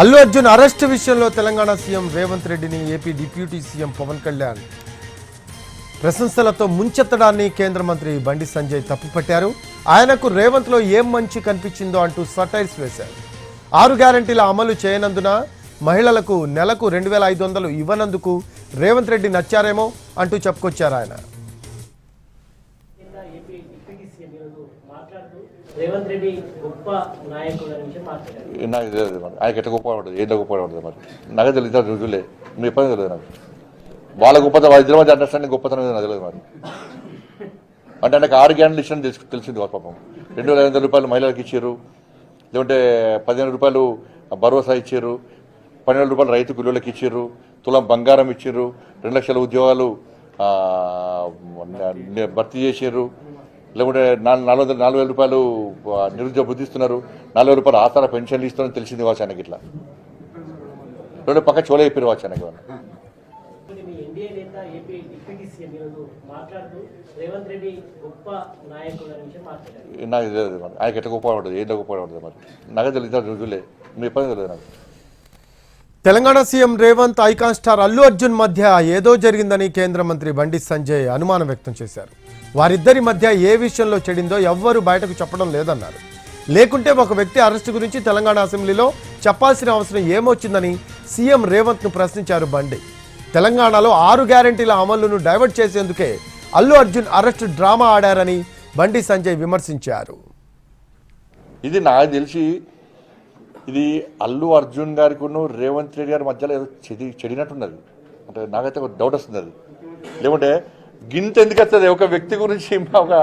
Allu Arjun arrest విషయంలో Telangana CM Revanth రెడ్డిని AP deputy CM Pawan Kalyan ప్రశంసలతో ముంచెత్తడాన్ని కేంద్ర మంత్రి బండి సంజయ్ తప్పుపట్టారు. ఆయనకు రేవంత్లో ఏం మంచి కనిపించిందో అంటూ సటైర్స్ వేశారు. 6 గ్యారెంటీల అమలు చేయనందున మహిళలకు నెలకు 2500 ఇవ్వనందుకు రేవంత్ రెడ్డి నచ్చారేమో అంటూ చెప్పుకొచ్చారు ఆయన. రేవంత్ రెడ్డి గొప్ప నాయకుల నుంచి మాట్లాడారు. నాకు తెలియదు మరి ఆయనకి ఎట్లా గొప్ప పడుతుంది, ఏంటో గొప్ప పడుతుంది మరి నాకు తెలియదు. రుజువులే మీరు ఎప్పుడు తెలియదు నాకు. వాళ్ళ గొప్పతనం, వాళ్ళ ఇద్దరి మధ్య అండర్స్టాండింగ్ గొప్పతనం నాకు తెలియదు మరి. అంటే ఆయనకు 6 గ్యారెంటీలు ఇష్టం తెలిసింది వాళ్ళ పాపం. 2500 రూపాయలు మహిళలకు ఇచ్చారు, లేకుంటే 15 రూపాయలు భరోసా ఇచ్చారు, 12 రూపాయలు రైతు కూలీలకు ఇచ్చారు, తులం బంగారం ఇచ్చారు, 2 లక్షల ఉద్యోగాలు భర్తీ చేశారు, లేకుంటే 4,000 రూపాయలు నిరుద్యోగ బుద్ధిస్తున్నారు, 4,000 రూపాయలు ఆధార పెన్షన్లు ఇస్తారని తెలిసింది కావచ్చు ఆయనకి. ఇట్లా రెండు పక్క చోళ అయిపోయారు కావచ్చు ఆయనకి. నాకు తెలియదు మరి ఆయనకి ఎట్లా గొప్ప పడుతుంది, ఏంటో గొప్ప పడుతుంది మరి నాకు తెలియదు. రుజువులే మీరు ఎప్పుడు తెలియదు నాకు. Telangana CM Revanth icon star Allu Arjun మధ్య ఏదో జరిగిందని కేంద్ర మంత్రి బండి సంజయ్ అనుమానం వ్యక్తం చేశారు. వారిద్దరి మధ్య ఏ విషయంలో చెడిందో ఎవ్వరూ బయటకు చెప్పడం లేదన్నారు. లేకుంటే ఒక వ్యక్తి అరెస్టు గురించి తెలంగాణ అసెంబ్లీలో చెప్పాల్సిన అవసరం ఏమొచ్చిందని సీఎం రేవంత్ను ప్రశ్నించారు బండి. తెలంగాణలో 6 గ్యారెంటీల అమలును డైవర్ట్ చేసేందుకే అల్లు అర్జున్ అరెస్టు డ్రామా ఆడారని బండి సంజయ్ విమర్శించారు. ఇది నాకు తెలిసి ఇది అల్లు అర్జున్ గారికి రేవంత్ రెడ్డి గారి మధ్యలో ఏదో చెడినట్టున్నది. అంటే నాకైతే ఒక డౌట్ వస్తుంది. అది లేకుంటే గింత ఎందుకు వస్తుంది ఒక వ్యక్తి గురించి. ఒక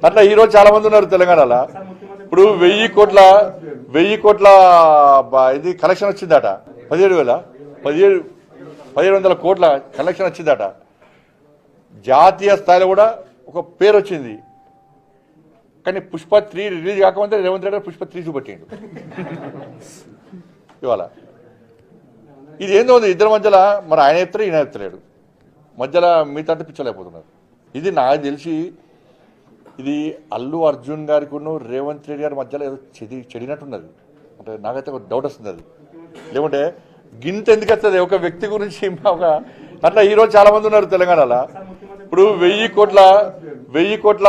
అట్లా ఈరోజు చాలా మంది ఉన్నారు తెలంగాణలో. ఇప్పుడు 1000 కోట్ల ఇది కలెక్షన్ వచ్చిందట. 17,700 కోట్ల కలెక్షన్ వచ్చిందట. జాతీయ స్థాయిలో కూడా ఒక పేరు వచ్చింది. కానీ పుష్ప 3 రిలీజ్ కాకముందే రేవంత్ రెడ్డి పుష్ప 3 చూపెట్టిండు ఇవాళ. ఇది ఏందో ఉంది ఇద్దరి మధ్యలో. మరి ఆయన ఎత్తలేడు, ఈయన ఎత్తలేడు, మధ్యలో మిగతా పిచ్చలేకపోతున్నారు. ఇది నాకు తెలిసి ఇది అల్లు అర్జున్ గారికి రేవంత్ రెడ్డి గారి మధ్యలో ఏదో చెడినట్టున్నది. అంటే నాకైతే ఒక డౌట్ వస్తుంది. అది లేకుంటే గింత ఎందుకు వస్తుంది ఒక వ్యక్తి గురించి. ఒక అట్లా ఈరోజు చాలా మంది ఉన్నారు తెలంగాణలో. ఇప్పుడు 1000 కోట్ల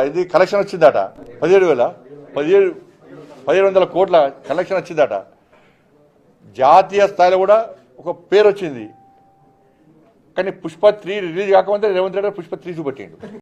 ఇది కలెక్షన్ వచ్చిందట. 17,700 కోట్ల కలెక్షన్ వచ్చిందట. జాతీయ స్థాయిలో కూడా ఒక పేరు వచ్చింది. కానీ పుష్ప 3 రిలీజ్ కాకముందే రేవంత్ రెడ్డి పుష్ప 3 చూపెట్టిండు.